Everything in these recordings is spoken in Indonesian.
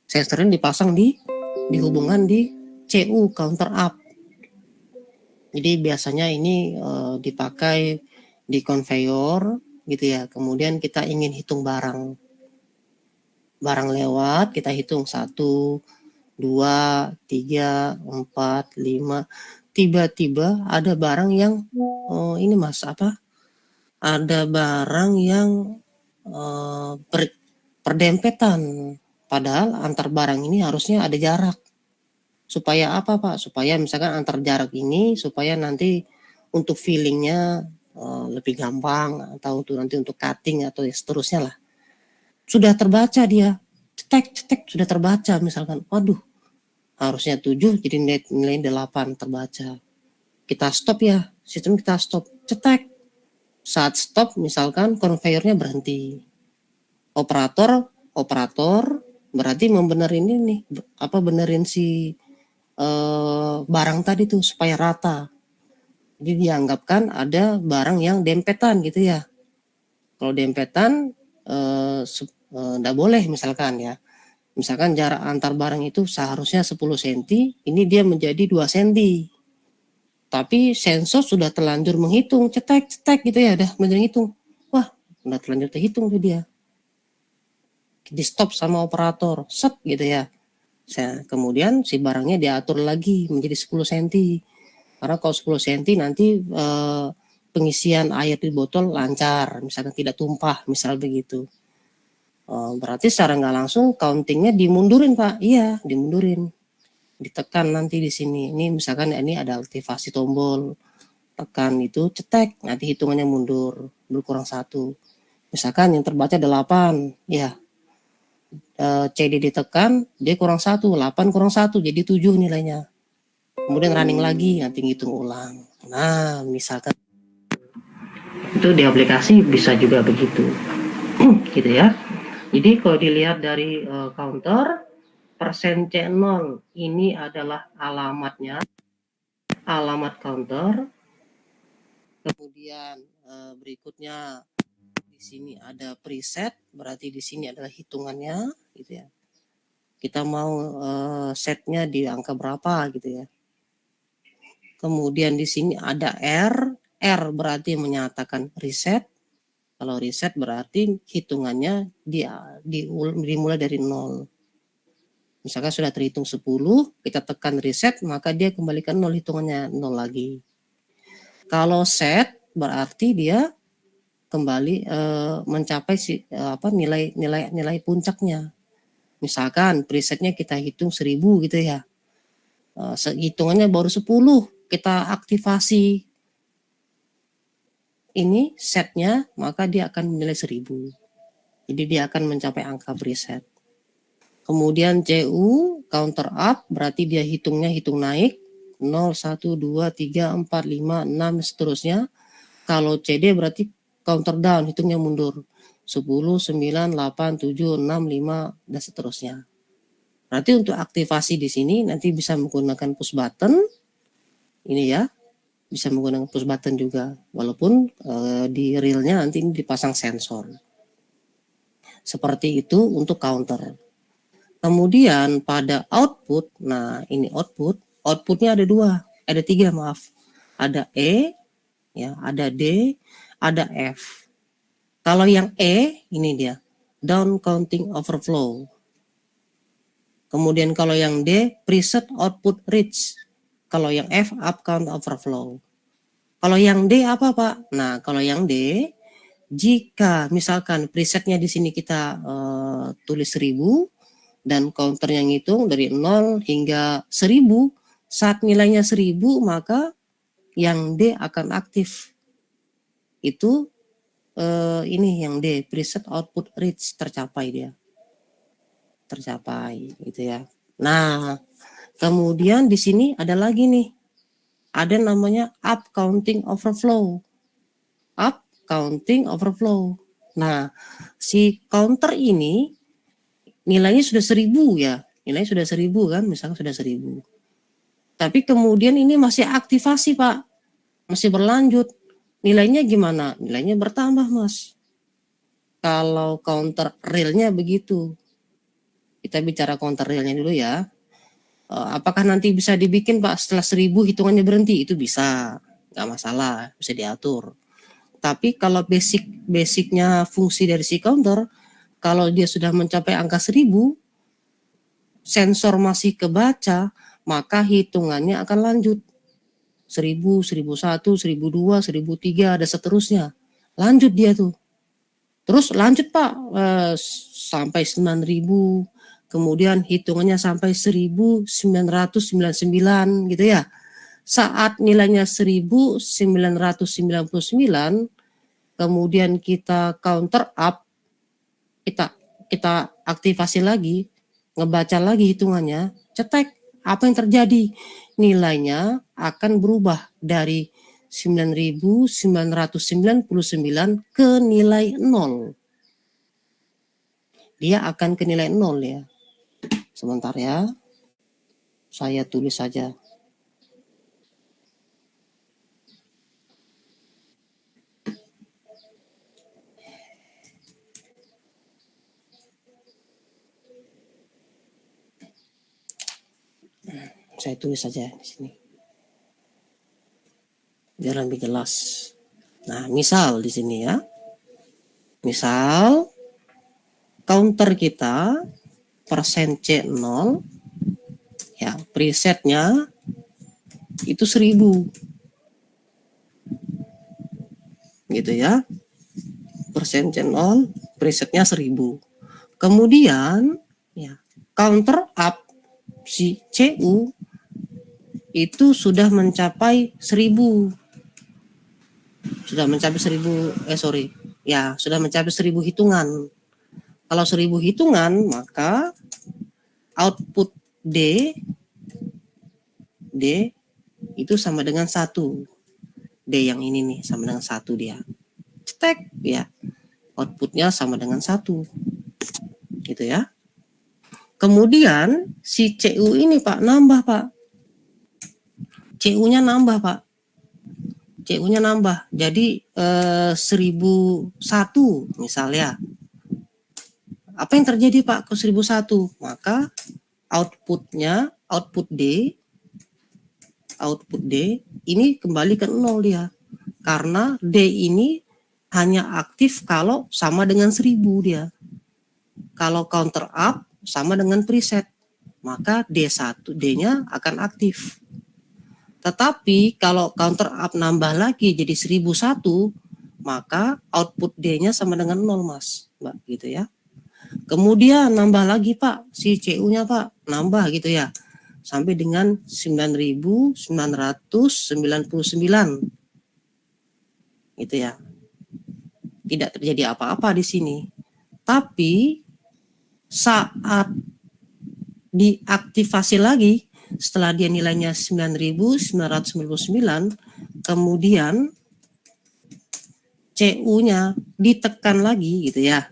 Sensornya dipasang dihubungkan di CU, counter up. Jadi biasanya ini dipakai di conveyor gitu ya. Kemudian kita ingin hitung barang lewat, kita hitung 1, 2, 3, 4, 5. Tiba-tiba ada barang yang ini Mas apa? Ada barang yang perdempetan. Padahal antar barang ini harusnya ada jarak. Supaya apa Pak? Supaya misalkan antar jarak ini supaya nanti untuk feelingnya lebih gampang, atau nanti untuk cutting atau seterusnya lah. Sudah terbaca dia. Cetek sudah terbaca misalkan. Waduh, harusnya 7 jadi nilai 8 terbaca. Kita stop ya. Sistem kita stop. Cetek. Saat stop misalkan konveyornya berhenti. Operator berarti membenerin ini apa benerin si barang tadi tuh supaya rata. Jadi dianggapkan ada barang yang dempetan gitu ya. Kalau dempetan enggak boleh misalkan ya. Misalkan jarak antar barang itu seharusnya 10 cm, ini dia menjadi 2 cm. Tapi sensor sudah terlanjur menghitung, cetek gitu ya, udah menghitung. Wah, udah terlanjur terhitung tuh dia. Di stop sama operator, set gitu ya. Kemudian si barangnya diatur lagi menjadi 10 cm. Karena kalau 10 cm nanti pengisian air di botol lancar, misalkan tidak tumpah, misal begitu. Berarti secara nggak langsung countingnya dimundurin Pak. Iya, dimundurin. Ditekan nanti di sini. Ini misalkan ini ada aktivasi tombol. Tekan itu, cetek, nanti hitungannya mundur, berkurang 1. Misalkan yang terbaca 8, ya. CD ditekan, dia kurang 1, 8 kurang 1, jadi 7 nilainya. Kemudian running lagi, nanti ngitung ulang. Nah, misalkan itu di aplikasi bisa juga begitu. Gitu ya. Jadi kalau dilihat dari counter, persen C0 ini adalah alamatnya, alamat counter. Kemudian berikutnya di sini ada preset, berarti di sini adalah hitungannya, gitu ya. Kita mau setnya di angka berapa, gitu ya. Kemudian di sini ada R berarti menyatakan reset. Kalau reset berarti hitungannya dimulai dari 0. Misalkan sudah terhitung 10, kita tekan reset, maka dia kembalikan 0, hitungannya 0 lagi. Kalau set berarti dia kembali mencapai nilai puncaknya. Misalkan presetnya kita hitung 1000 gitu ya. Hitungannya baru 10, kita aktivasi ini setnya, maka dia akan menilai 1000. Jadi dia akan mencapai angka preset. Kemudian CU counter up berarti dia hitung naik 0, 1, 2, 3, 4, 5, 6 seterusnya. Kalau CD berarti counter down, hitungnya mundur 10, 9, 8, 7, 6, 5 dan seterusnya. Berarti untuk aktivasi di sini nanti bisa menggunakan push button. Ini ya. Bisa menggunakan push button juga, walaupun di reelnya nanti ini dipasang sensor. Seperti itu untuk counter. Kemudian pada output, nah ini outputnya ada 3 maaf. Ada E, ya, ada D, ada F. Kalau yang E ini dia down counting overflow. Kemudian kalau yang D preset output reach. Kalau yang F up count overflow. Kalau yang D apa Pak? Nah kalau yang D, jika misalkan presetnya di sini kita tulis 1000 dan counternya ngitung dari 0 hingga 1000, saat nilainya 1000 maka yang D akan aktif. Itu ini yang D, preset output reach, tercapai dia. Tercapai gitu ya. Nah, kemudian di sini ada lagi nih. Ada namanya up counting overflow. Up counting overflow. Nah, si counter ini nilainya sudah 1000 ya. Nilainya sudah 1000 kan, misalnya sudah 1000. Tapi kemudian ini masih aktivasi Pak. Masih berlanjut. Nilainya gimana? Nilainya bertambah Mas. Kalau counter realnya begitu. Kita bicara counter realnya dulu ya. Apakah nanti bisa dibikin Pak setelah 1000 hitungannya berhenti? Itu bisa, nggak masalah, bisa diatur. Tapi kalau basicnya fungsi dari si counter, kalau dia sudah mencapai angka 1000, sensor masih kebaca, maka hitungannya akan lanjut. 1000, 1001, 1002, 1003, ada seterusnya. Lanjut dia tuh. Terus lanjut Pak, sampai 9000, kemudian hitungannya sampai 1999 gitu ya. Saat nilainya 1999, kemudian kita counter up, kita aktivasi lagi, ngebaca lagi hitungannya, cetek, apa yang terjadi? Nilainya akan berubah dari 9999 ke nilai 0. Dia akan ke nilai 0 ya. Sebentar ya. Saya tulis saja. Saya tulis saja di sini. Biar lebih jelas. Nah, misal di sini ya. Misal counter kita persen C0 ya, presetnya itu 1000. Gitu ya. Persen C0, presetnya 1000. Kemudian ya, counter up si CU itu sudah mencapai 1000. Sudah mencapai 1000, sudah mencapai 1000 hitungan. Kalau 1000 hitungan, maka output D itu sama dengan 1. D yang ini nih sama dengan 1 dia. Cetek ya. Outputnya sama dengan 1. Gitu ya. Kemudian si CU ini Pak nambah Pak. CU-nya nambah Pak. CU-nya nambah. Jadi 1001 misalnya. Apa yang terjadi Pak ke 1001? Maka output D ini kembali ke 0 dia. Karena D ini hanya aktif kalau sama dengan 1000 dia. Kalau counter up sama dengan preset, maka D1D-nya akan aktif. Tetapi kalau counter up nambah lagi jadi 1001, maka output D-nya sama dengan 0 Mas, Mbak, gitu ya. Kemudian nambah lagi Pak, si CU-nya Pak, nambah gitu ya. Sampai dengan 9999. Gitu ya. Tidak terjadi apa-apa di sini. Tapi saat diaktifasi lagi, setelah dia nilainya 9999, kemudian CU-nya ditekan lagi gitu ya.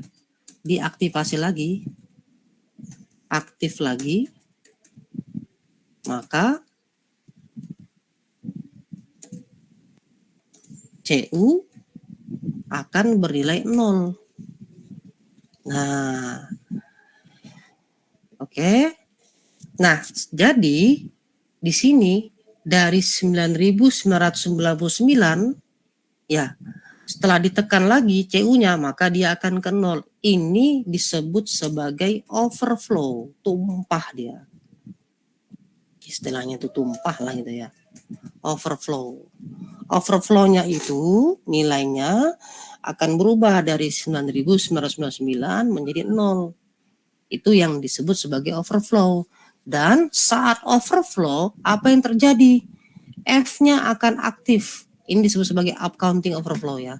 Diaktifasi lagi, aktif lagi, maka CU akan bernilai 0. Nah, oke. Nah, jadi di sini dari 9999 ya, setelah ditekan lagi CU-nya maka dia akan ke 0. Ini disebut sebagai overflow, tumpah dia. Istilahnya itu tumpah lah gitu ya. Overflow. Overflow-nya itu nilainya akan berubah dari 9999 menjadi 0. Itu yang disebut sebagai overflow. Dan saat overflow, apa yang terjadi? F-nya akan aktif. Ini disebut sebagai up counting overflow ya.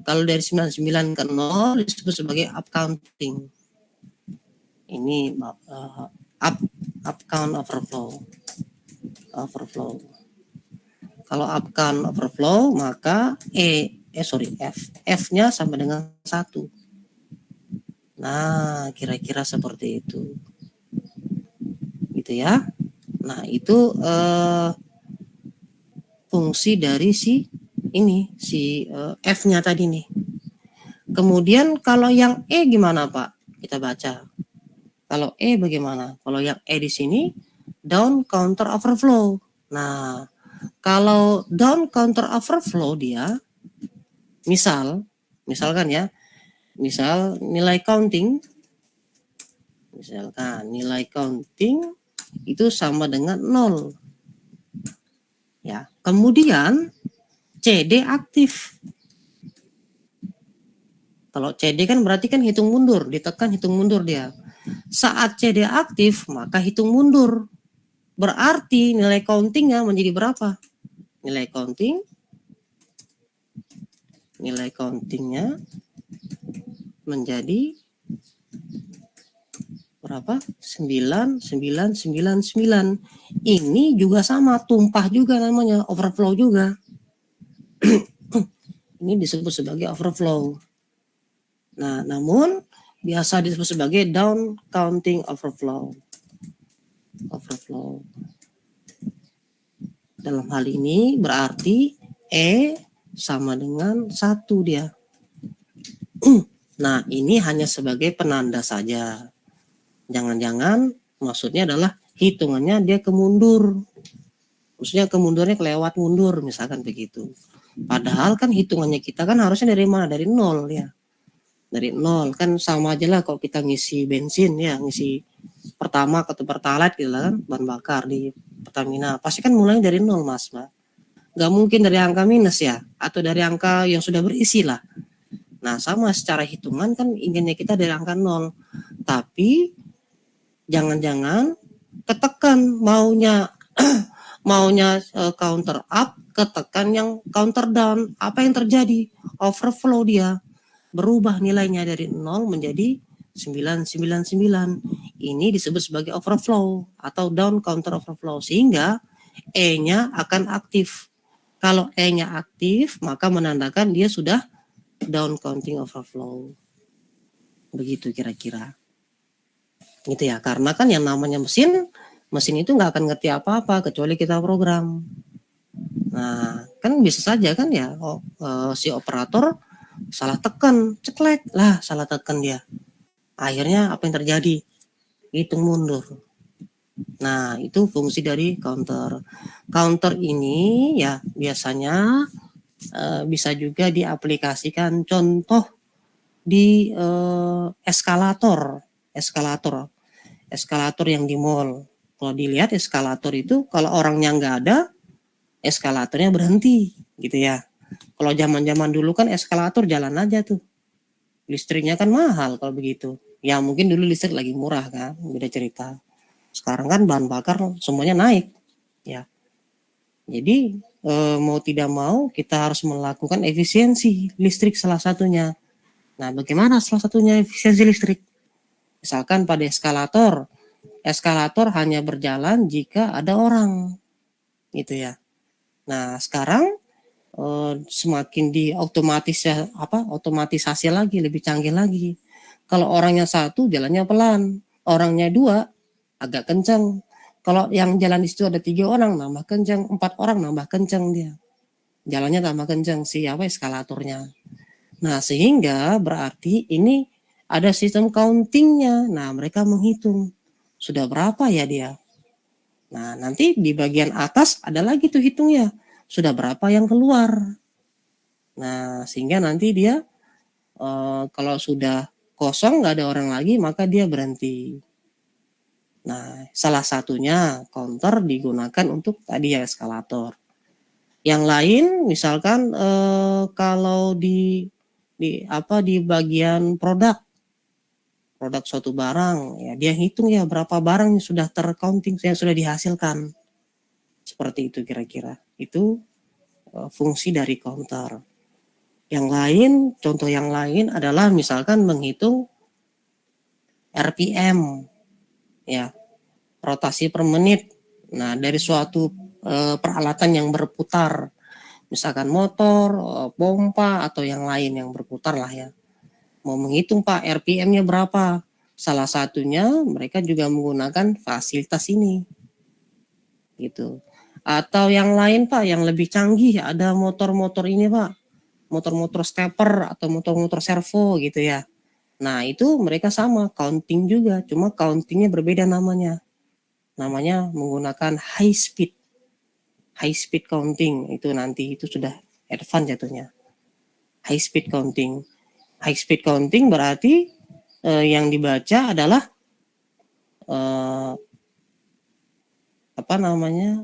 Kalau dari 99 ke 0 disebut sebagai up counting. Ini up count overflow. Kalau up count overflow maka F-nya sama dengan 1. Nah, kira-kira seperti itu. Gitu ya. Nah, itu fungsi dari si F-nya tadi nih. Kemudian kalau yang E gimana Pak? Kita baca. Kalau E bagaimana? Kalau yang E di sini down counter overflow. Nah, kalau down counter overflow dia misalkan ya, misal nilai counting, misalkan nilai counting itu sama dengan 0. Ya, kemudian CD aktif. Kalau CD kan berarti kan hitung mundur, ditekan hitung mundur dia. Saat CD aktif, maka hitung mundur. Berarti nilai countingnya menjadi berapa? Nilai countingnya menjadi berapa? 9999. Ini juga sama, tumpah juga namanya, overflow juga. Ini disebut sebagai overflow. Nah, namun biasa disebut sebagai down counting overflow. Dalam hal ini berarti E sama dengan 1 dia. Nah, ini hanya sebagai penanda saja. Jangan-jangan maksudnya adalah hitungannya dia kemundur. Maksudnya kemundurnya kelewat mundur, misalkan begitu. Padahal kan hitungannya kita kan harusnya dari mana? Dari 0 ya. Dari 0 kan sama aja lah kalau kita ngisi bensin ya, ngisi pertama atau pertalite gitu kan, bahan bakar di Pertamina. Pasti kan mulai dari 0 Mas, Mbak. Gak mungkin dari angka minus ya, atau dari angka yang sudah berisi lah. Nah, sama secara hitungan kan inginnya kita dari angka 0. Tapi jangan-jangan ketekan maunya counter up, ketekan yang counter down. Apa yang terjadi? Overflow dia. Berubah nilainya dari 0 menjadi 999. Ini disebut sebagai overflow atau down counter overflow. Sehingga E-nya akan aktif. Kalau E-nya aktif, maka menandakan dia sudah down counting overflow. Begitu kira-kira. Gitu ya, karena kan yang namanya mesin itu nggak akan ngerti apa-apa kecuali kita program. Nah, kan bisa saja kan ya, si operator salah tekan, ceklek lah, salah tekan dia. Akhirnya apa yang terjadi? Hitung mundur. Nah, itu fungsi dari counter. Counter ini ya biasanya bisa juga diaplikasikan contoh di eskalator yang di mall. Kalau dilihat eskalator itu kalau orangnya nggak ada, eskalatornya berhenti gitu ya. Kalau zaman-zaman dulu kan eskalator jalan aja tuh. Listriknya kan mahal kalau begitu. Ya mungkin dulu listrik lagi murah kan, beda cerita. Sekarang kan bahan bakar semuanya naik ya. Jadi mau tidak mau kita harus melakukan efisiensi listrik salah satunya. Nah, bagaimana salah satunya efisiensi listrik? Misalkan pada eskalator hanya berjalan jika ada orang, gitu ya. Nah, sekarang semakin otomatisasi lagi, lebih canggih lagi. Kalau orangnya satu jalannya pelan, orangnya dua agak kencang. Kalau yang jalan di situ ada 3 orang nambah kencang, 4 orang nambah kencang dia. Jalannya tambah kencang eskalatornya. Nah, sehingga berarti ini ada sistem countingnya. Nah, mereka menghitung sudah berapa ya dia. Nah, nanti di bagian atas ada lagi tuh hitungnya. Sudah berapa yang keluar. Nah, sehingga nanti dia kalau sudah kosong nggak ada orang lagi, maka dia berhenti. Nah, salah satunya counter digunakan untuk tadi ya eskalator. Yang lain misalkan kalau di bagian produk suatu barang ya dia hitung ya berapa barang yang sudah tercounting, yang sudah dihasilkan. Seperti itu kira-kira. Itu fungsi dari counter. Yang lain, contoh yang lain adalah misalkan menghitung RPM ya, rotasi per menit. Nah, dari suatu peralatan yang berputar, misalkan motor, pompa atau yang lain yang berputar lah ya. Mau menghitung Pak RPM-nya berapa? Salah satunya mereka juga menggunakan fasilitas ini. Gitu. Atau yang lain Pak, yang lebih canggih, ada motor-motor ini Pak. Motor-motor stepper atau motor-motor servo gitu ya. Nah, itu mereka sama, counting juga, cuma countingnya berbeda namanya. Namanya menggunakan high speed counting, itu nanti itu sudah advance jatuhnya. High speed counting berarti yang dibaca adalah apa namanya,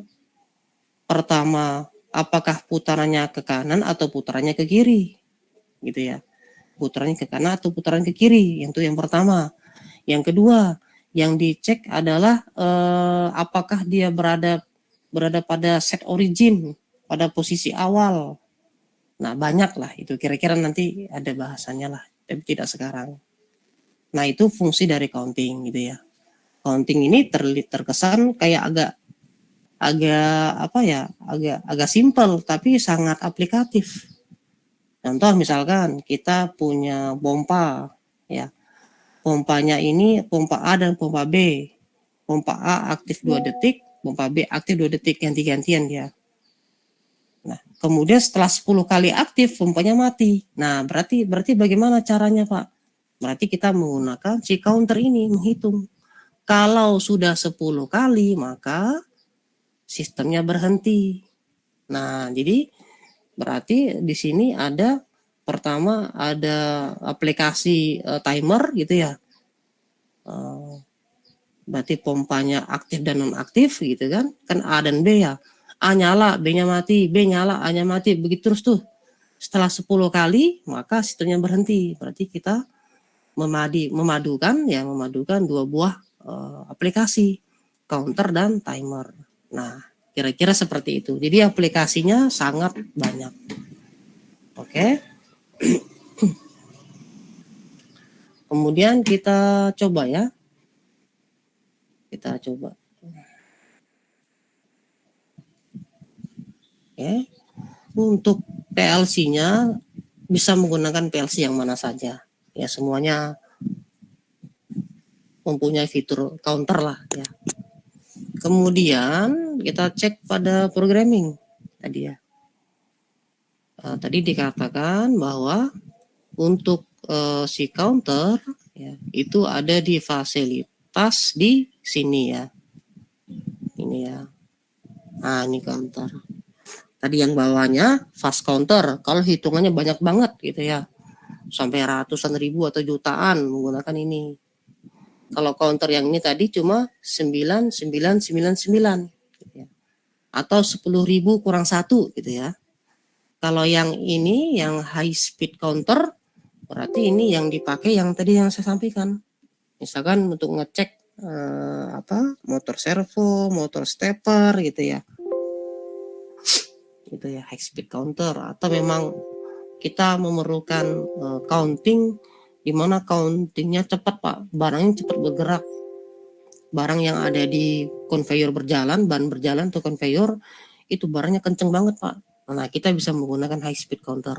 pertama apakah putarannya ke kanan atau putarannya ke kiri, gitu ya. Putarannya ke kanan atau putaran ke kiri, yang itu yang pertama. Yang kedua, yang dicek adalah apakah dia berada pada set origin, pada posisi awal. Nah, banyak lah itu, kira-kira nanti ada bahasannya lah, tapi tidak sekarang. Nah, itu fungsi dari counting gitu ya. Counting ini terkesan kayak agak apa ya, agak simpel tapi sangat aplikatif. Contoh misalkan kita punya pompa ya. Pompanya ini pompa A dan pompa B. Pompa A aktif 2 detik, pompa B aktif 2 detik, ganti-gantian dia. Nah, kemudian setelah 10 kali aktif pompanya mati. Nah, berarti bagaimana caranya, Pak? Berarti kita menggunakan si counter ini menghitung. Kalau sudah 10 kali maka sistemnya berhenti. Nah, jadi berarti di sini ada pertama ada aplikasi timer gitu ya. Berarti pompanya aktif dan nonaktif gitu kan. Kan A dan B ya. A nyala, B-nya mati, B nyala, A-nya mati, begitu terus tuh. Setelah 10 kali maka sistemnya berhenti. Berarti kita memadukan dua buah aplikasi, counter dan timer. Nah, kira-kira seperti itu. Jadi aplikasinya sangat banyak. Oke. Kemudian kita coba ya. Kita coba. Oke. Untuk PLC-nya bisa menggunakan PLC yang mana saja. Ya, semuanya mempunyai fitur counter lah ya. Kemudian kita cek pada programming tadi ya. Tadi dikatakan bahwa untuk si counter ya, itu ada di fasilitas di sini ya. Ini ya. Nah, ini counter. Tadi yang bawahnya fast counter. Kalau hitungannya banyak banget gitu ya. Sampai ratusan ribu atau jutaan menggunakan ini. Kalau counter yang ini tadi cuma 9999 gitu ya. Atau 10.000 kurang 1 gitu ya. Kalau yang ini yang high speed counter berarti ini yang dipakai yang tadi yang saya sampaikan. Misalkan untuk ngecek motor servo, motor stepper gitu ya. Gitu ya, high speed counter. Atau memang kita memerlukan counting di mana countingnya cepat, Pak. Barangnya cepat bergerak. Barang yang ada di conveyor berjalan, ban berjalan atau conveyor itu barangnya kenceng banget, Pak. Nah, kita bisa menggunakan high speed counter.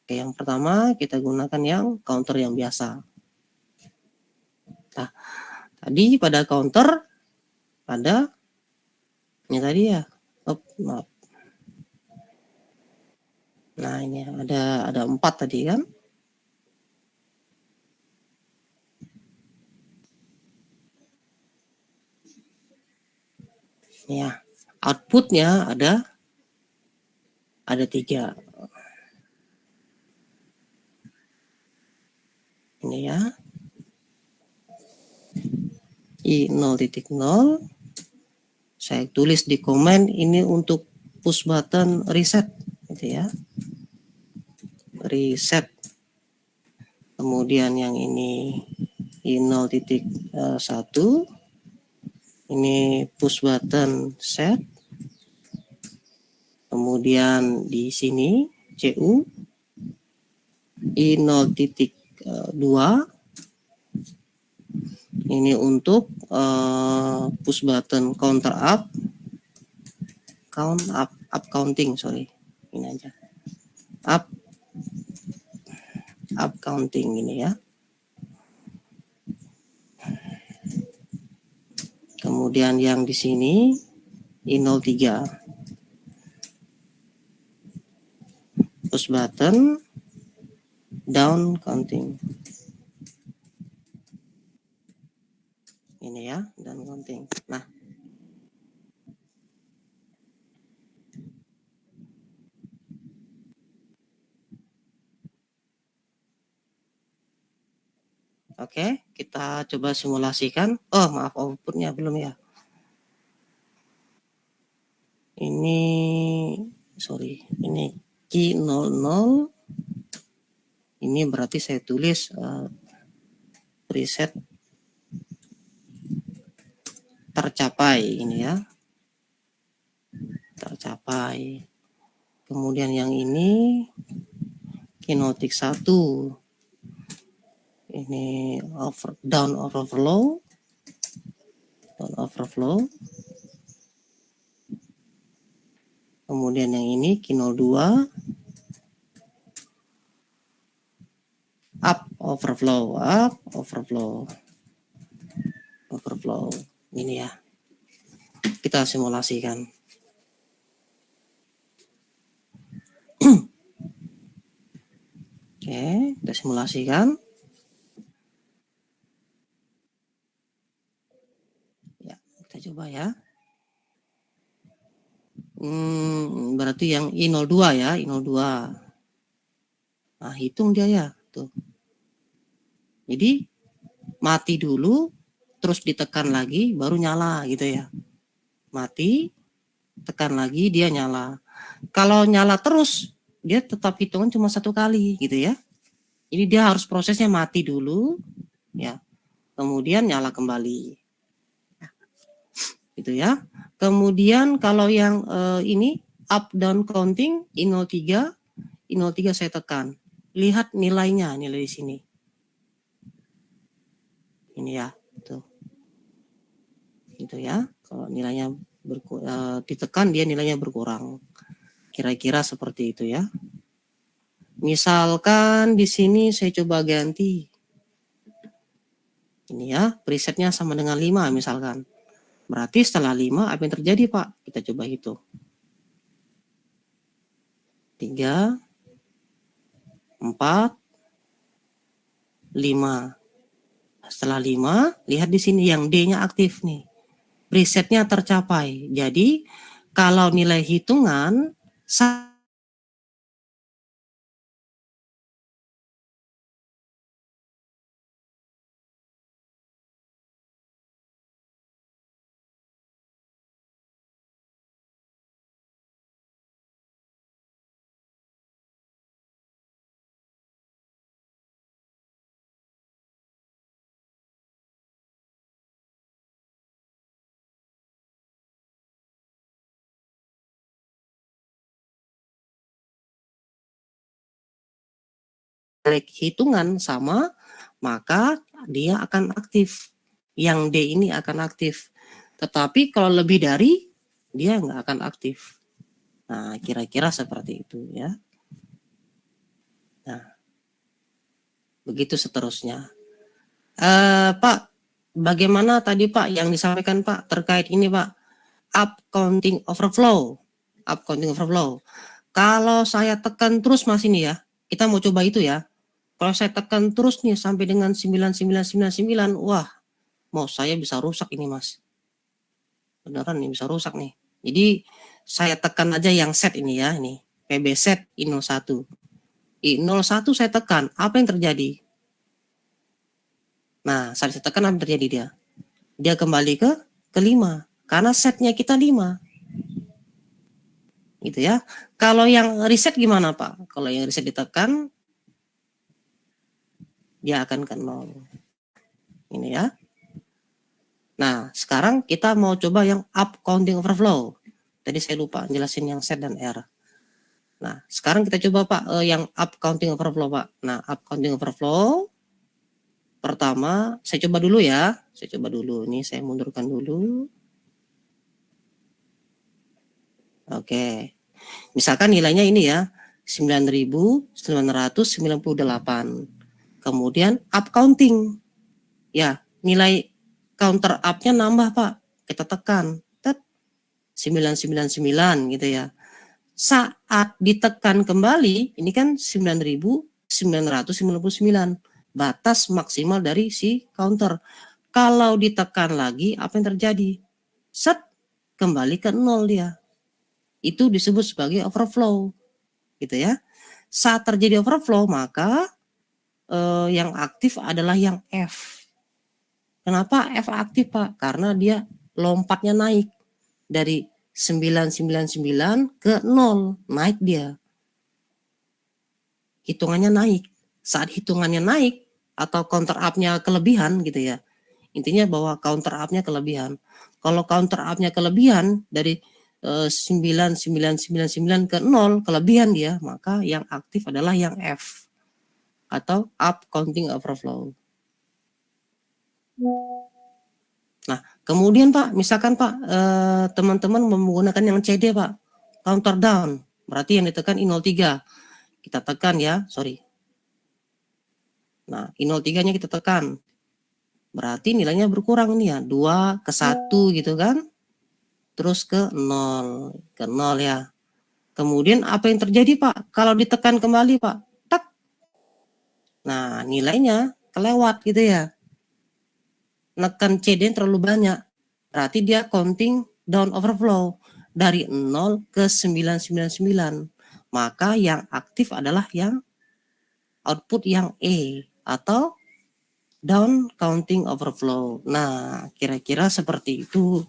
Oke, yang pertama kita gunakan yang counter yang biasa. Nah, tadi pada counter ada ini tadi ya. Maaf. Nah, ini ada 4 tadi kan. Ya, outputnya ada 3. Ini ya. I0.0. Saya tulis di komen ini untuk push button reset gitu ya. Reset. Kemudian yang ini I0.1. Ini push button set. Kemudian di sini CU I0.2. Ini untuk push button counter up counting, sorry. Ini aja. Up counting ini ya. Kemudian yang di sini I03 push button down counting. Ini ya, down counting. Nah, oke, kita coba simulasikan. Oh, maaf, outputnya belum ya. Ini, sorry, ini key 00. Ini berarti saya tulis preset tercapai ini ya. Tercapai. Kemudian yang ini kinetic 1. Ini down overflow. Kemudian yang ini kino 2 up overflow. Ini ya. Kita simulasikan. Oke, kita simulasikan. Ya, kita coba ya. Berarti yang I02 ya, I02. Nah, hitung dia ya, tuh. Jadi mati dulu, terus ditekan lagi, baru nyala gitu ya. Mati, tekan lagi, dia nyala. Kalau nyala terus, dia tetap hitungan cuma 1 kali gitu ya. Jadi dia harus prosesnya mati dulu, ya. Kemudian nyala kembali. Gitu ya. Kemudian kalau yang ini up down counting I03 saya tekan. Lihat nilainya, nilai di sini. Ini ya, tuh. Gitu ya. Kalau nilainya ditekan, dia nilainya berkurang. Kira-kira seperti itu ya. Misalkan di sini saya coba ganti. Ini ya, presetnya sama dengan 5 misalkan. Berarti setelah 5 apa yang terjadi, Pak? Kita coba hitung. 3, 4, 5. Setelah 5, lihat di sini yang D-nya aktif nih. Presetnya tercapai. Jadi, kalau nilai hitungan hitungan sama, maka dia akan aktif. Yang D ini akan aktif. Tetapi kalau lebih dari, dia nggak akan aktif. Nah, kira-kira seperti itu ya. Nah, begitu seterusnya. Pak, bagaimana tadi Pak yang disampaikan Pak terkait ini Pak, up counting overflow. Kalau saya tekan terus Mas ini ya, kita mau coba itu ya. Kalau saya tekan terus nih sampai dengan 9999, wah, mau saya bisa rusak ini Mas. Beneran nih bisa rusak nih. Jadi saya tekan aja yang set ini ya, ini PB set I01. I01 saya tekan, apa yang terjadi? Nah, saya tekan apa yang terjadi dia? Dia kembali ke 5 karena setnya kita 5. Gitu ya. Kalau yang reset gimana Pak? Kalau yang reset ditekan, dia akan ke 0. Ini ya. Nah, sekarang kita mau coba yang up counting overflow. Tadi saya lupa jelasin yang set dan R. Nah, sekarang kita coba Pak yang up counting overflow Pak. Nah, up counting overflow pertama saya coba dulu ya. Saya coba dulu. Ini saya mundurkan dulu. Oke. Misalkan nilainya ini ya, 9.998. Kemudian up counting. Ya, nilai counter up-nya nambah, Pak. Kita tekan. 999 gitu ya. Saat ditekan kembali, ini kan 9.999. Batas maksimal dari si counter. Kalau ditekan lagi, apa yang terjadi? Set, kembali ke 0 dia. Itu disebut sebagai overflow, gitu ya. Saat terjadi overflow, maka yang aktif adalah yang F. Kenapa F aktif, Pak? Karena dia lompatnya naik dari 999 ke 0, naik dia. Hitungannya naik. Saat hitungannya naik atau counter up-nya kelebihan gitu ya. Intinya bahwa counter up-nya kelebihan. Kalau counter up-nya kelebihan dari 9999 ke 0 kelebihan dia, maka yang aktif adalah yang F atau up counting overflow. Nah, kemudian Pak, misalkan Pak teman-teman menggunakan yang CD Pak, counter down, berarti yang ditekan I03. Kita tekan ya, sorry. Nah, I03-nya kita tekan. Berarti nilainya berkurang nih ya, 2 ke 1 gitu kan. Terus ke 0 ya. Kemudian apa yang terjadi Pak? Kalau ditekan kembali Pak, tak. Nah, nilainya kelewat gitu ya. Nekan CD terlalu banyak. Berarti dia counting down overflow dari 0 ke 999. Maka yang aktif adalah yang output yang E atau down counting overflow. Nah, kira-kira seperti itu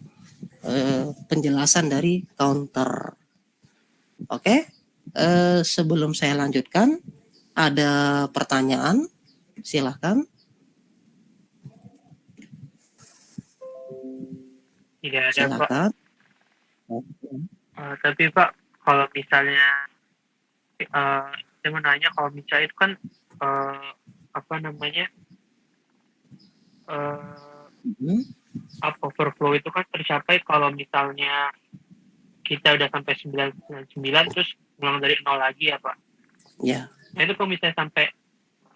penjelasan dari counter. Oke, sebelum saya lanjutkan, ada pertanyaan? Silahkan. Tidak ada, Silakan. Pak. Tapi Pak, kalau misalnya saya mau nanya, kalau misalnya itu kan apa namanya up overflow itu kan tercapai kalau misalnya kita udah sampai 999 terus ulang dari 0 lagi ya Pak. Ya. Nah itu kalau misalnya sampai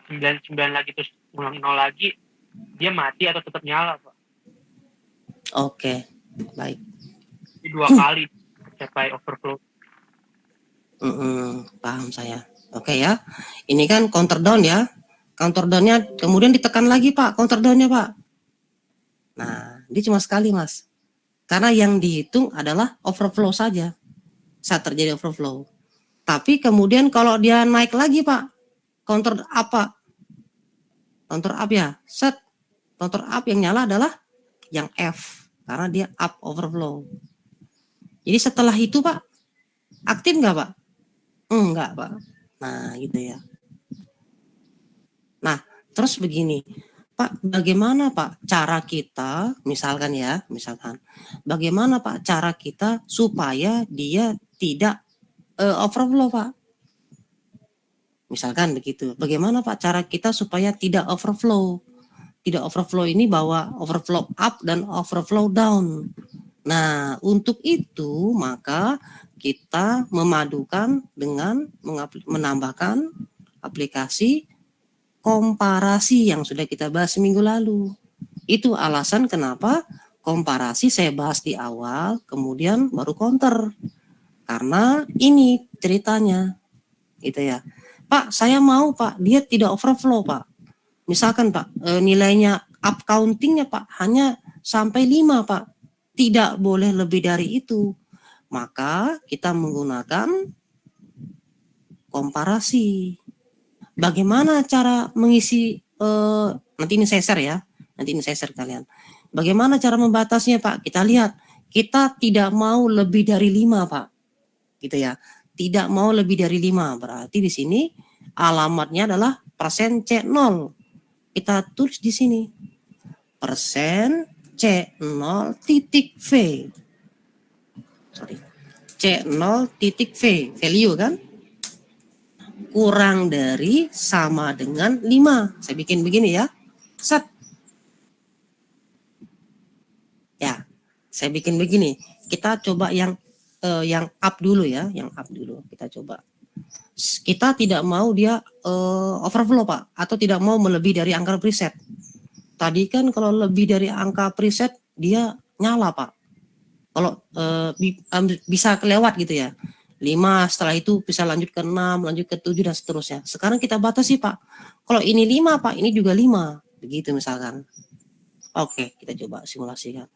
99 lagi terus ulang 0 lagi, dia mati atau tetap nyala Pak? Oke, baik. Jadi 2 kali tercapai overflow. Paham saya. Oke ya. Ini kan counter down ya. Counter down-nya kemudian ditekan lagi Pak, counter down-nya Pak. Nah, ini cuma sekali Mas. Karena yang dihitung adalah overflow saja saat terjadi overflow. Tapi kemudian kalau dia naik lagi Pak, counter apa? Counter up ya, set. Counter up yang nyala adalah yang F karena dia up overflow. Jadi setelah itu Pak, aktif nggak Pak? Enggak Pak. Nah gitu ya. Nah terus begini, Pak, bagaimana Pak cara kita, misalkan, bagaimana Pak cara kita supaya dia tidak overflow Pak? Misalkan begitu, bagaimana Pak cara kita supaya tidak overflow? Tidak overflow ini bahwa overflow up dan overflow down. Nah, untuk itu maka kita memadukan dengan menambahkan aplikasi komparasi yang sudah kita bahas minggu lalu. Itu alasan kenapa komparasi saya bahas di awal, kemudian baru counter. Karena ini ceritanya, gitu ya. Pak, saya mau Pak, dia tidak overflow Pak. Misalkan Pak, nilainya up countingnya Pak hanya sampai 5 Pak. Tidak boleh lebih dari itu. Maka kita menggunakan komparasi. Bagaimana cara mengisi nanti ini saya share ya. Nanti ini saya share kalian. Bagaimana cara membatasnya Pak? Kita lihat. Kita tidak mau lebih dari 5 Pak. Gitu ya. Tidak mau lebih dari 5. Berarti di sini alamatnya adalah persen C0. Kita tulis di sini. Persen C0 titik V. Sorry. C0 titik V. Value kan? Kurang dari sama dengan 5. Saya bikin begini ya. Set. Ya, saya bikin begini. Kita coba yang up dulu ya, yang up dulu. Kita coba. Kita tidak mau dia overflow Pak, atau tidak mau melebihi dari angka preset. Tadi kan kalau lebih dari angka preset dia nyala Pak. Kalau bisa kelewat gitu ya. 5, setelah itu bisa lanjut ke 6, lanjut ke 7 dan seterusnya. Sekarang kita batasi Pak. Kalau ini 5 Pak, ini juga 5. Begitu misalkan. Oke, kita coba simulasikan.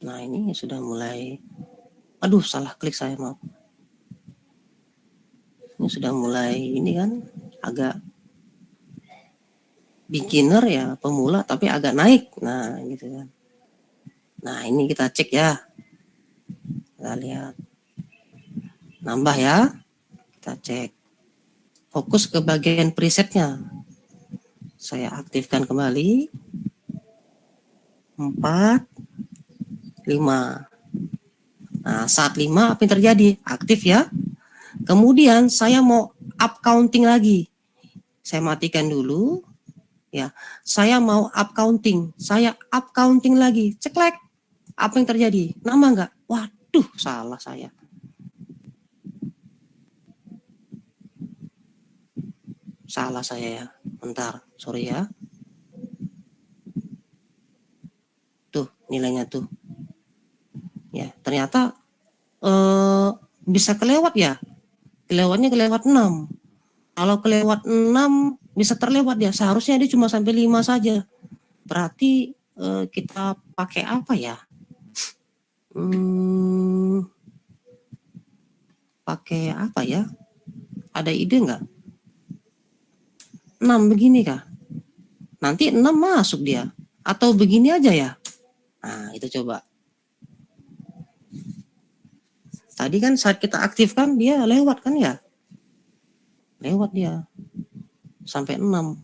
Nah, ini sudah mulai, aduh salah klik saya, maaf. Ini sudah mulai, ini kan agak beginner ya, pemula, tapi agak naik. Nah, gitu kan. Nah, ini kita cek ya. Kita lihat. Nambah ya. Kita cek. Fokus ke bagian presetnya. Saya aktifkan kembali. 4, 5. Nah, saat 5 apa yang terjadi? Aktif ya. Kemudian saya mau up counting lagi. Saya matikan dulu. Ya, saya mau up counting. Saya up counting lagi. Ceklek. Apa yang terjadi? Nambah nggak? Waduh, salah saya. Salah saya ya. Bentar, sorry ya. Tuh, nilainya tuh. Ya, ternyata bisa kelewat ya. Kelewatnya kelewat 6. Kalau kelewat 6 bisa terlewat ya. Seharusnya dia cuma sampai 5 saja. Berarti kita pakai apa ya? Pakai apa ya? Ada ide nggak? 6 begini kah? Nanti 6 masuk dia. Atau begini aja ya? Nah, itu coba. Tadi kan saat kita aktifkan dia lewat kan ya? Lewat dia. Sampai 6.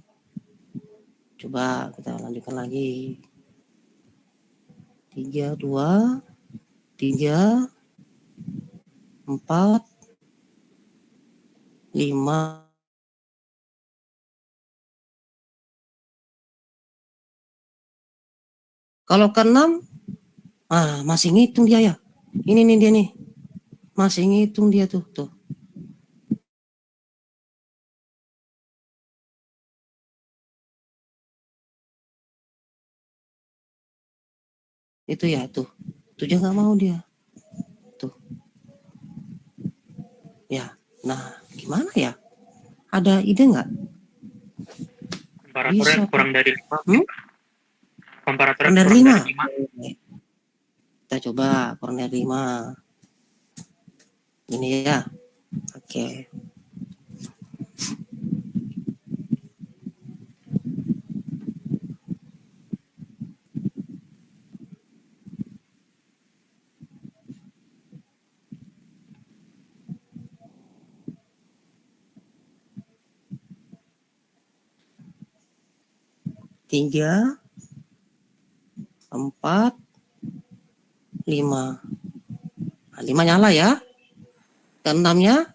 Coba kita lanjutkan lagi. 3, 2, 3, 4, 5. Kalau ke 6, masih ngitung dia ya. Ini nih dia nih. Masih ngitung dia tuh. Itu ya tuh. Tuh dia nggak mau dia. Tuh. Ya. Nah, gimana ya? Ada ide nggak? Komparatornya kurang dari 5. Komparatornya Kurang dari kurang 5. dari 5. Kita coba kurang dari 5. Ini ya. Oke. Tiga, 4, 5. 5 nyala ya. Ke-6-nya.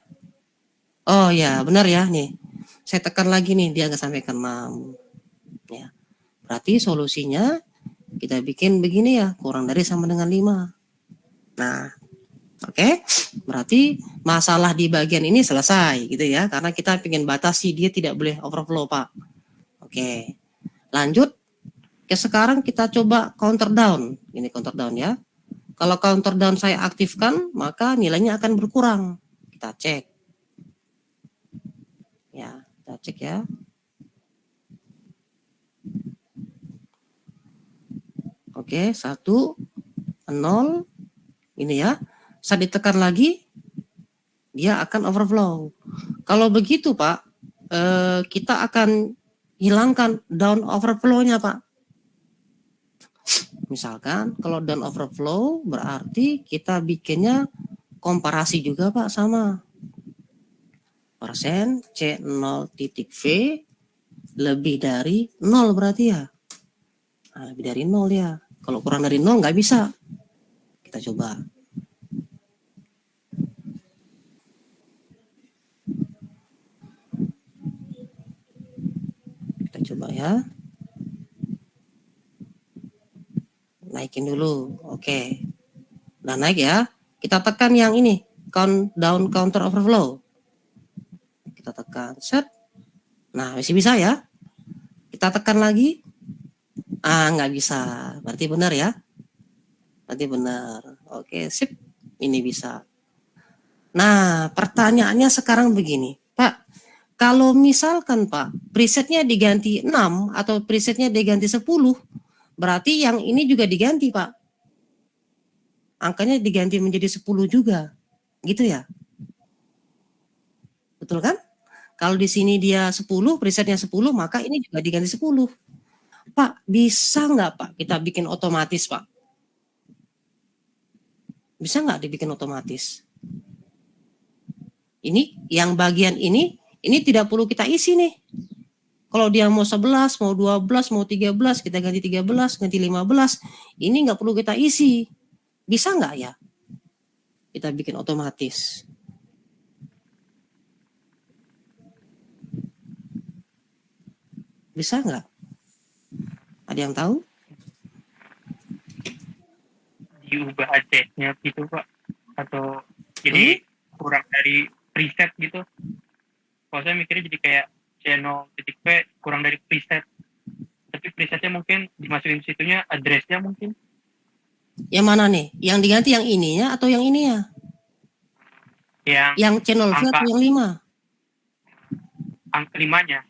Oh ya, benar ya nih. Saya tekan lagi nih, dia nggak sampai ke 6. Ya. Berarti solusinya kita bikin begini ya, kurang dari sama dengan 5. Nah, oke. Berarti masalah di bagian ini selesai gitu ya, karena kita ingin batasi dia tidak boleh overflow, Pak. Oke. Lanjut. Sekarang kita coba counter down. Ini counter down ya. Kalau counter down saya aktifkan, maka nilainya akan berkurang. Kita cek. Ya, kita cek ya. Oke, 1, 0. Ini ya. Saat ditekan lagi, dia akan overflow. Kalau begitu, Pak, kita akan hilangkan down overflow-nya, Pak. Misalkan kalau down overflow berarti kita bikinnya komparasi juga, Pak, sama persen C0.V lebih dari 0 berarti ya. Nah, lebih dari 0 ya. Kalau kurang dari 0 nggak bisa. Kita coba. Kita coba ya. Naikin dulu. Oke. Nah, naik ya. Kita tekan yang ini. Count down counter overflow. Kita tekan. Set. Nah, masih bisa ya. Kita tekan lagi. Nggak bisa. Berarti benar ya. Berarti benar. Oke, sip. Ini bisa. Nah, pertanyaannya sekarang begini. Kalau misalkan Pak, presetnya diganti 6 atau presetnya diganti 10, berarti yang ini juga diganti Pak. Angkanya diganti menjadi 10 juga. Gitu ya? Betul kan? Kalau di sini dia 10, presetnya 10, maka ini juga diganti 10. Pak, bisa nggak Pak kita bikin otomatis Pak? Bisa nggak dibikin otomatis? Ini yang bagian ini tidak perlu kita isi nih. Kalau dia mau 11, mau 12, mau 13, kita ganti 13, ganti 15, ini nggak perlu kita isi. Bisa nggak ya? Kita bikin otomatis. Bisa nggak? Ada yang tahu? Diubah address-nya gitu Pak, atau jadi kurang dari preset gitu. Kalau saya mikirnya jadi kayak channel titik P kurang dari preset, tapi presetnya mungkin dimasukin situnya address-nya mungkin. Yang mana nih? Yang diganti yang ininya atau yang ini ya? Yang channel V atau yang 5? Angka 5-nya.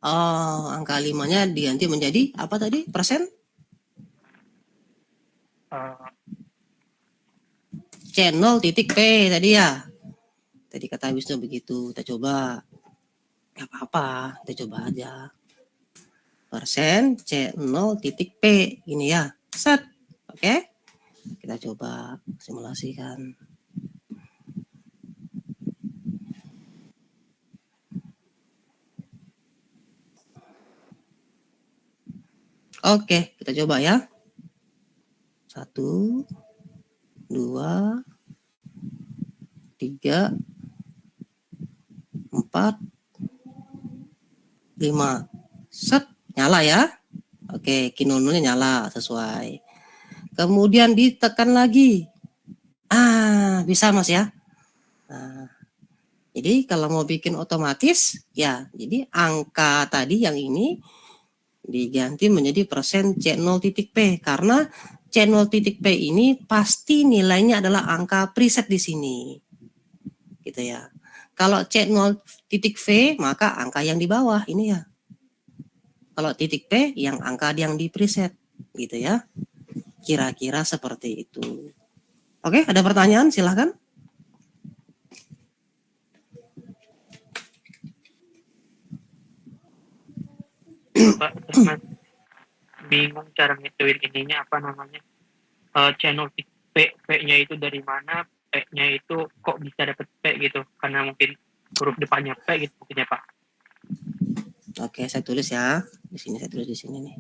Oh, angka 5-nya diganti menjadi apa tadi? Persen? Channel titik P tadi ya. Tadi kata Wisnu begitu. Kita coba. Gak apa-apa, kita coba aja. Persen channel titik P. Ini ya. Set. Oke. Kita coba simulasikan. Oke, kita coba ya. 1, 2, 3, 4, 5. Set, nyala ya. Oke, kinonulnya nyala sesuai. Kemudian ditekan lagi. Bisa Mas ya. Nah, jadi kalau mau bikin otomatis, ya, jadi angka tadi yang ini diganti menjadi persen C0.P karena C0.P ini pasti nilainya adalah angka preset di sini. Gitu ya. Kalau C0.V maka angka yang di bawah ini ya. Kalau titik P yang angka yang di preset gitu ya. Kira-kira seperti itu. Oke, ada pertanyaan silahkan. Pak, terus bingung cara ngituin ininya apa namanya, channel P-nya itu dari mana, P-nya itu kok bisa dapet P gitu, karena mungkin huruf depannya P gitu mungkin ya Pak. Oke, saya tulis ya. Di sini saya tulis di sini nih.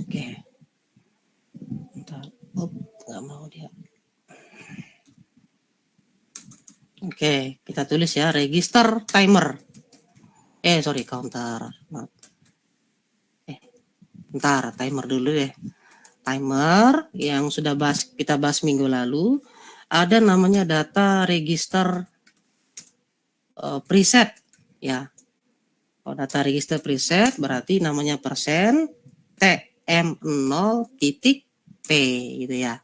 Oke. Bentar. Oh, nggak mau dia. Oke, kita tulis ya, register timer. Sorry, counter. Maaf. Bentar, timer dulu deh. Timer yang sudah kita bahas minggu lalu, ada namanya data register preset ya. Kalau data register preset berarti namanya persen TM0.P gitu ya.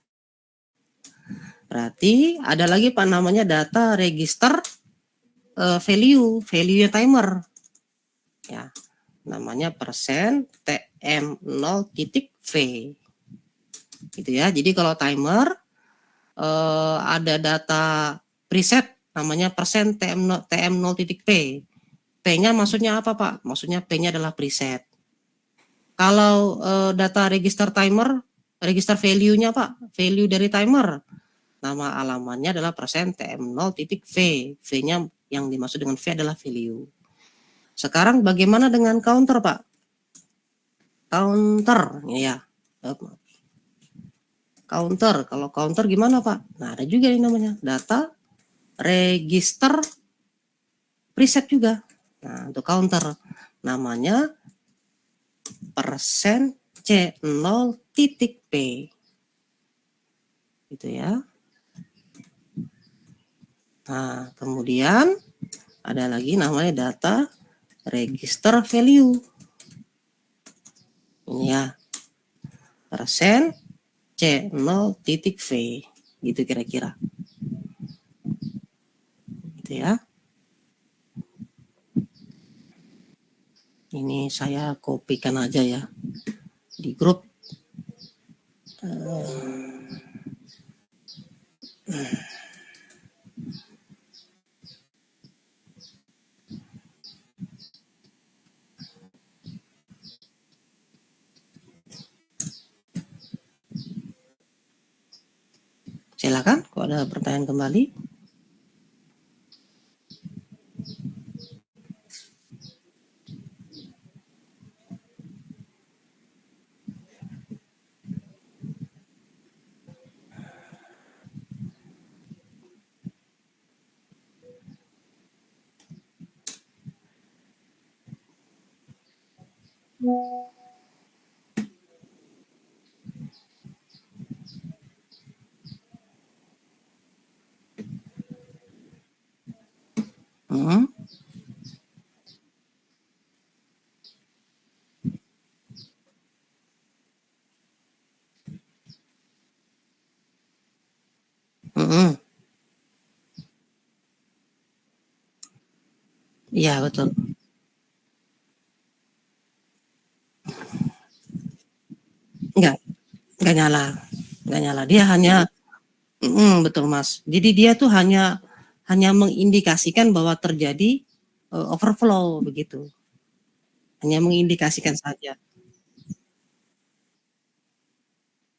Berarti ada lagi Pak namanya data register value timer. Ya. Namanya persen TM0.V. Gitu ya. Jadi kalau timer ada data preset namanya persen TM0.P. P-nya maksudnya apa Pak? Maksudnya P-nya adalah preset. Kalau data register timer, register value-nya Pak, value dari timer, nama alamannya adalah persen TM0.V. V-nya yang dimaksud dengan V adalah value. Sekarang bagaimana dengan counter Pak? Counter, ini ya. Counter, kalau counter gimana Pak? Nah ada juga yang namanya data register preset juga. Nah untuk counter namanya persen C0.P. Gitu ya. Nah kemudian ada lagi namanya data register value. Ini ya. Persen C0.V. Gitu kira-kira. gitu ya. Ini saya kopikan aja ya di grup. Silakan kalau ada pertanyaan kembali. Hmm. Hmm. Iya betul. Enggak, enggak nyala, enggak nyala. Dia hanya, betul Mas. Jadi dia tuh hanya mengindikasikan bahwa terjadi overflow begitu. Hanya mengindikasikan saja.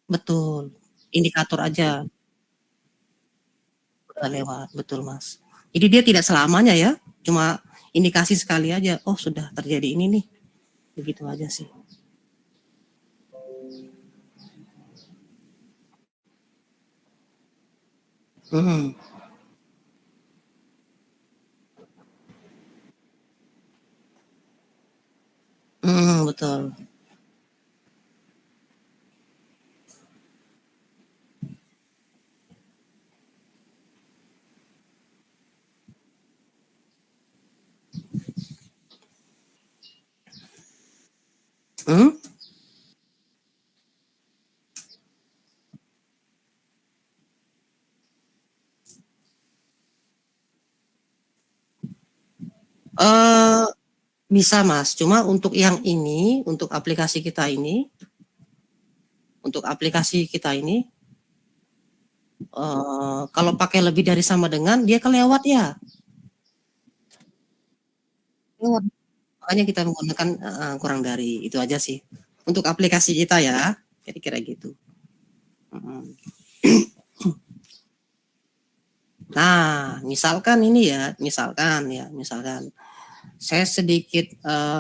Betul. Indikator aja udah lewat, betul Mas. Jadi dia tidak selamanya ya, cuma indikasi sekali aja. Oh sudah terjadi ini nih, begitu aja sih. Hmm. Betul. Hmm? Eh, bisa Mas, cuma untuk yang ini, untuk aplikasi kita ini, kalau pakai lebih dari sama dengan dia kelewat ya. Lewat. Makanya kita menggunakan kurang dari itu aja sih. Untuk aplikasi kita ya, kira-kira gitu. Mm. Nah, misalkan saya sedikit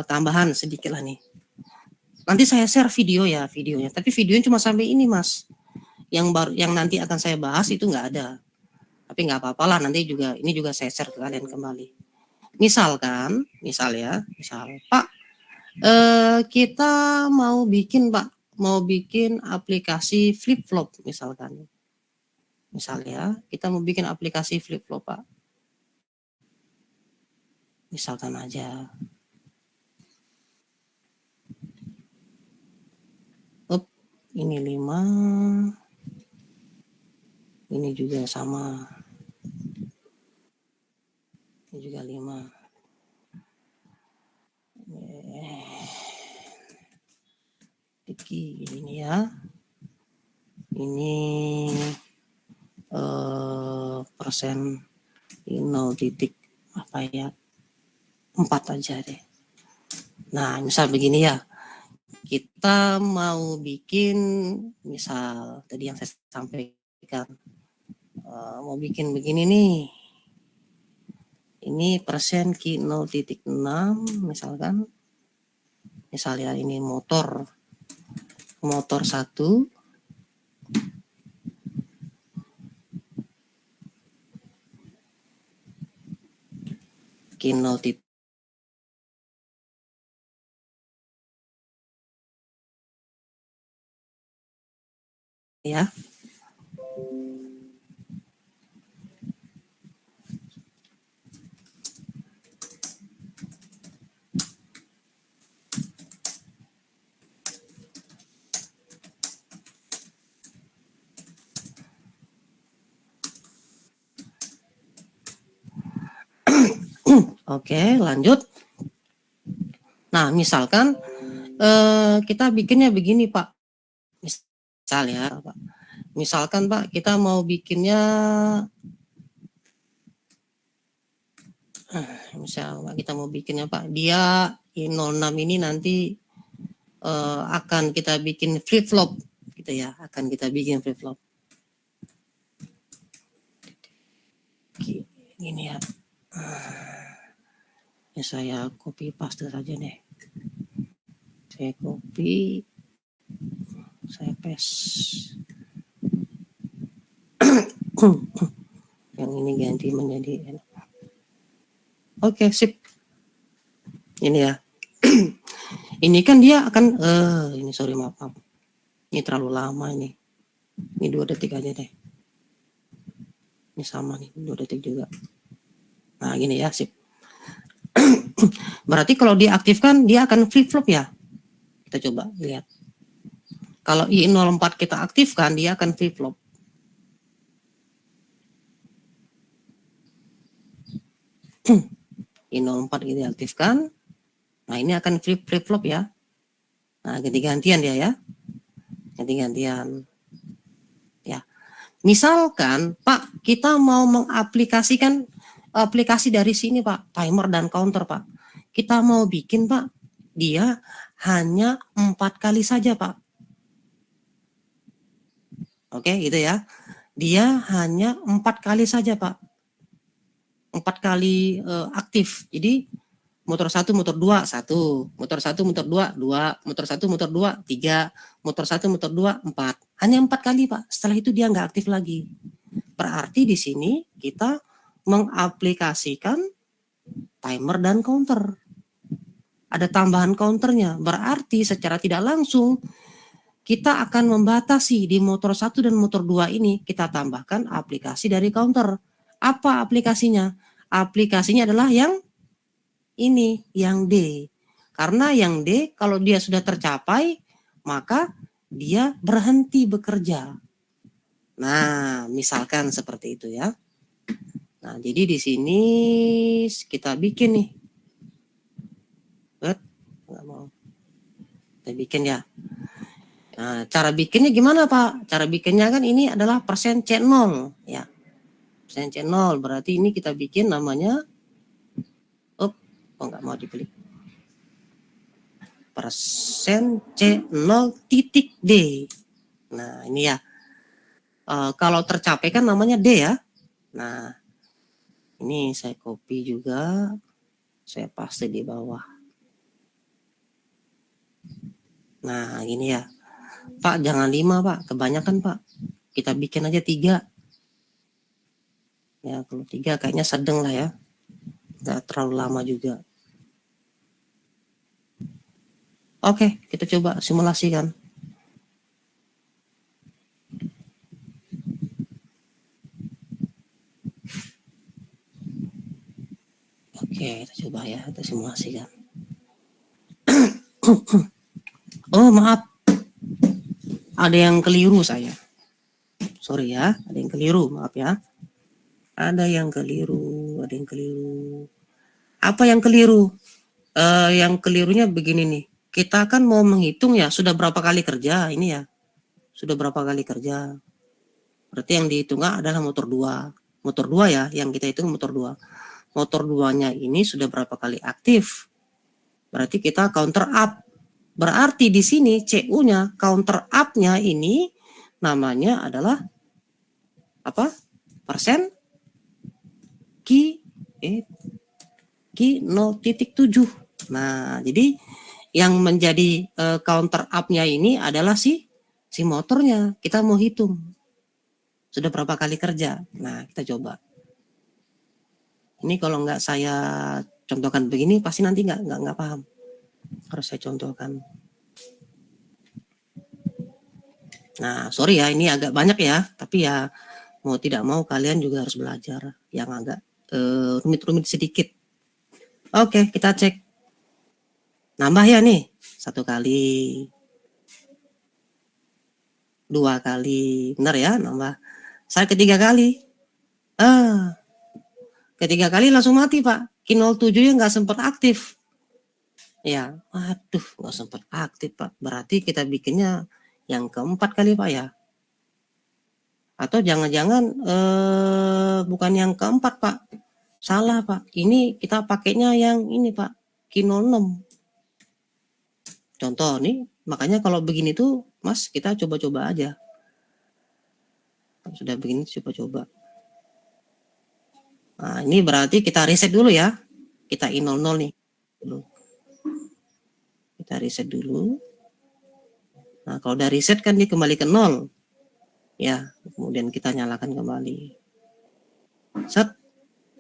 tambahan sedikit lah nih. Nanti saya share videonya. Tapi videonya cuma sampai ini Mas. Yang nanti akan saya bahas itu nggak ada. Tapi nggak apa-apa lah nanti juga ini juga saya share ke kalian kembali. Misal Pak, kita mau bikin aplikasi flip flop misalkan. Misalnya kita mau bikin aplikasi flip flop Pak. Misalkan aja. Up, ini 5, ini juga sama. Ini juga 5. Ini ya. Ini persen 0 titik apa ya 4 aja deh. Nah misal begini ya, kita mau bikin misal tadi yang saya sampaikan, mau bikin begini nih, ini persen Q 0,6 misalkan, misalnya ini motor 1, Q 0, ya. Oke, lanjut. Nah, misalkan kita bikinnya begini, Pak. Misal ya, Pak. Misalkan, Pak, kita mau bikinnya misal Pak, kita mau bikinnya, Pak, dia I06 ini nanti akan kita bikin flip flop gitu ya, akan kita bikin flip flop. Gini ya. Ya saya copy paste saja deh. Saya copy, saya paste. Yang ini ganti menjadi oke, sip. Ini ya. Ini kan dia akan ini sorry maaf. Ini terlalu lama ini. Ini 2 detik aja deh. Ini sama nih, 2 detik juga. Nah, gini ya, sip. Berarti kalau diaktifkan dia akan flip flop ya. Kita coba lihat. Kalau I04 kita aktifkan dia akan flip flop. I04 kita aktifkan. Nah, ini akan flip flop ya. Nah, ganti-gantian dia ya. Ganti-gantian. Ya. Misalkan, Pak, kita mau mengaplikasikan aplikasi dari sini, Pak, timer dan counter, Pak. Kita mau bikin, Pak, dia hanya 4 kali saja, Pak. Oke, gitu ya. Dia hanya 4 kali saja, Pak. 4 kali aktif. Jadi motor 1, motor 2, 1, motor 1, motor 2, 2, motor 1, motor 2, 3, motor 1, motor 2, 4. Hanya 4 kali, Pak. Setelah itu dia nggak aktif lagi. Berarti di sini kita mengaplikasikan timer dan counter. Ada tambahan counternya. Berarti secara tidak langsung kita akan membatasi di motor 1 dan motor 2 ini kita tambahkan aplikasi dari counter. Apa aplikasinya? Aplikasinya adalah yang ini, yang D. Karena yang D kalau dia sudah tercapai, maka dia berhenti bekerja. Nah, misalkan seperti itu ya. Nah, jadi di sini kita bikin nih. Nggak mau. Kita bikin ya. Nah, cara bikinnya gimana, Pak? Cara bikinnya kan ini adalah persen C0 ya. Persen C0 berarti ini kita bikin namanya nggak mau diklik. Persen C0 titik D. Nah, ini ya. Kalau tercapai kan namanya D ya. Nah, ini saya copy juga. Saya paste di bawah. Nah, ini ya. Pak, jangan 5, Pak. Kebanyakan, Pak. Kita bikin aja 3. Ya, kalau 3 kayaknya sedang lah ya. Nggak terlalu lama juga. Oke, kita coba simulasikan. Oke, kita coba ya, kita simulasikan. Oh, maaf. Ada yang keliru saya. Sorry ya, ada yang keliru, maaf ya. Ada yang keliru. Apa yang keliru? Yang kelirunya begini nih. Kita kan mau menghitung ya, sudah berapa kali kerja ini ya. Sudah berapa kali kerja. Berarti yang dihitung adalah motor 2. Motor 2 ya, yang kita hitung motor 2. Motor 2-nya ini sudah berapa kali aktif. Berarti kita counter up. Berarti di sini CU-nya, counter up-nya ini namanya adalah apa? Persen Q 0.7. Nah, jadi yang menjadi counter up-nya ini adalah si motornya. Kita mau hitung sudah berapa kali kerja. Nah, kita coba. Ini kalau nggak saya contohkan begini, pasti nanti nggak paham. Harus saya contohkan. Nah, sorry ya, ini agak banyak ya, tapi ya mau tidak mau kalian juga harus belajar yang agak rumit-rumit sedikit. Oke, kita cek. Nambah ya nih, 1 kali, 2 kali, benar ya nambah. Saya ketiga kali. Ketiga kali langsung mati, Pak. Q07 nggak sempat aktif. Ya, aduh, nggak sempat aktif, Pak. Berarti kita bikinnya yang keempat kali, Pak, ya? Atau jangan-jangan bukan yang keempat, Pak. Salah, Pak. Ini kita pakainya yang ini, Pak. Q06. Contoh nih, makanya kalau begini tuh, Mas, kita coba-coba aja. Sudah begini, coba-coba. Nah, ini berarti kita reset dulu ya. Kita I00 nih. Kita reset dulu. Nah, kalau udah reset kan dia kembali ke 0. Ya, kemudian kita nyalakan kembali. Set.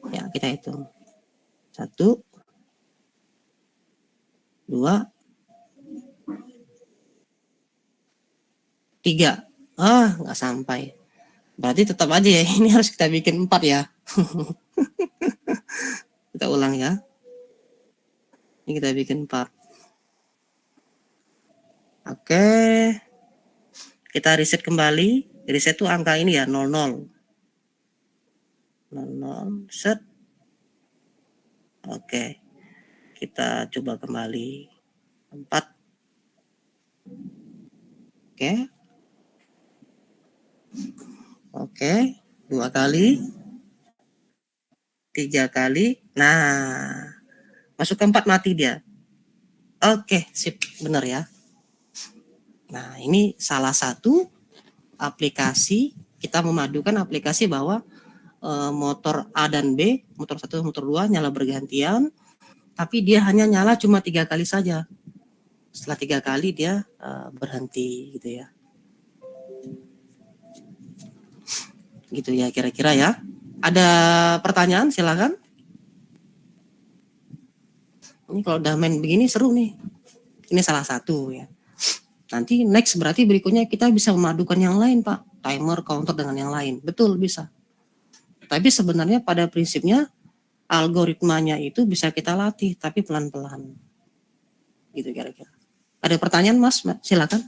Ya, kita hitung. 1, 2, 3. Ah, nggak sampai. Berarti tetap aja ya, ini harus kita bikin 4 ya. Kita ulang ya. Ini kita bikin 4. Oke. Kita reset kembali. Reset tuh angka ini ya, 00. 00, set. Oke. Kita coba kembali. 4. Oke. Oke. 2 kali. 3 kali. Nah. Masuk ke 4 mati dia. Oke, sip. Benar ya. Nah, ini salah satu aplikasi. Kita memadukan aplikasi bahwa motor A dan B, motor 1 motor 2 nyala bergantian, tapi dia hanya nyala cuma 3 kali saja. Setelah 3 kali dia berhenti gitu ya. Gitu ya kira-kira ya. Ada pertanyaan silakan. Ini kalau udah main begini seru nih. Ini salah satu ya. Nanti next berarti berikutnya kita bisa memadukan yang lain, Pak. Timer, counter dengan yang lain. Betul, bisa. Tapi sebenarnya pada prinsipnya algoritmanya itu bisa kita latih, tapi pelan-pelan. Gitu kira-kira. Ada pertanyaan, Mas? Silakan.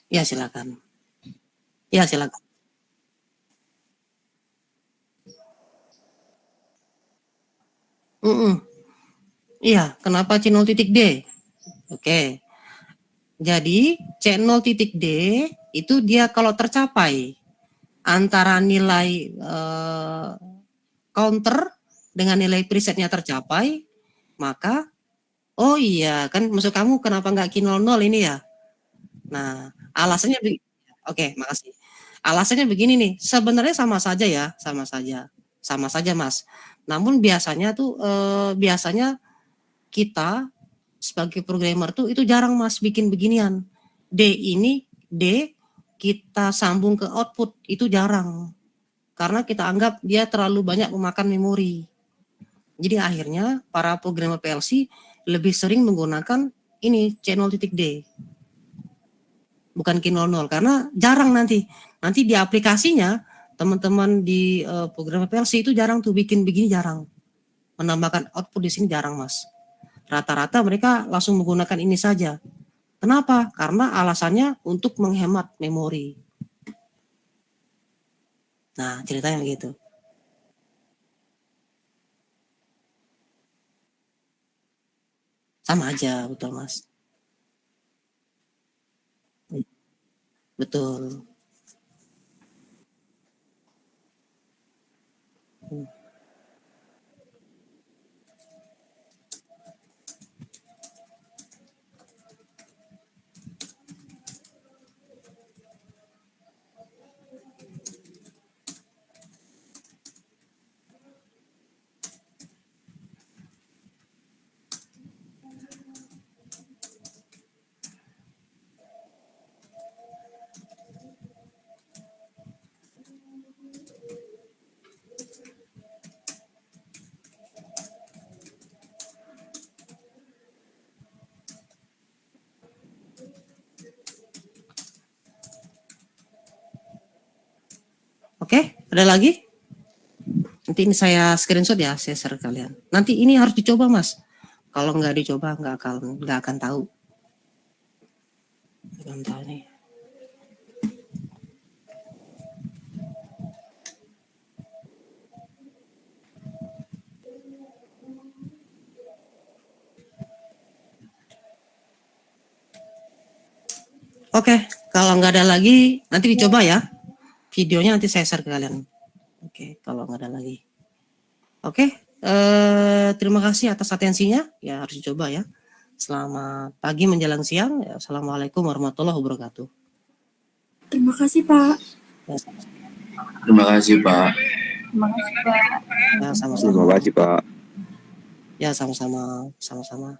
Ya, silakan. Ya, silakan. Iya, kenapa C0.D? Oke. Jadi C0.D itu dia kalau tercapai antara nilai counter dengan nilai presetnya tercapai, maka oh iya kan maksud kamu kenapa nggak Q00 ini ya? Nah, alasannya oke, makasih. Alasannya begini nih, sebenarnya sama saja ya, sama saja. Sama saja, Mas. Namun biasanya tuh biasanya kita sebagai programmer tuh itu jarang, Mas, bikin beginian. D kita sambung ke output itu jarang. Karena kita anggap dia terlalu banyak memakan memori. Jadi akhirnya para programmer PLC lebih sering menggunakan ini C0.D. Bukan Q00 karena jarang nanti di aplikasinya teman-teman di program PLC itu jarang tuh bikin begini, jarang menambahkan output di sini, jarang, Mas. Rata-rata mereka langsung menggunakan ini saja. Kenapa? Karena alasannya untuk menghemat memori. Nah, ceritanya begitu. Sama aja, betul, Mas. Betul. Oke, ada lagi? Nanti ini saya screenshot ya, saya share ke kalian. Nanti ini harus dicoba Mas. Kalau nggak dicoba nggak akan tahu. Contoh ini. Oke, kalau nggak ada lagi nanti dicoba ya. Videonya nanti saya share ke kalian. Oke, kalau nggak ada lagi. Oke, terima kasih atas atensinya. Ya harus dicoba ya. Selamat pagi menjelang siang. Ya, Assalamualaikum warahmatullahi wabarakatuh. Terima kasih, Pak. Ya, Terima kasih, Pak. Terima kasih, Pak. ya sama-sama. Terima kasih, Pak. Ya sama-sama.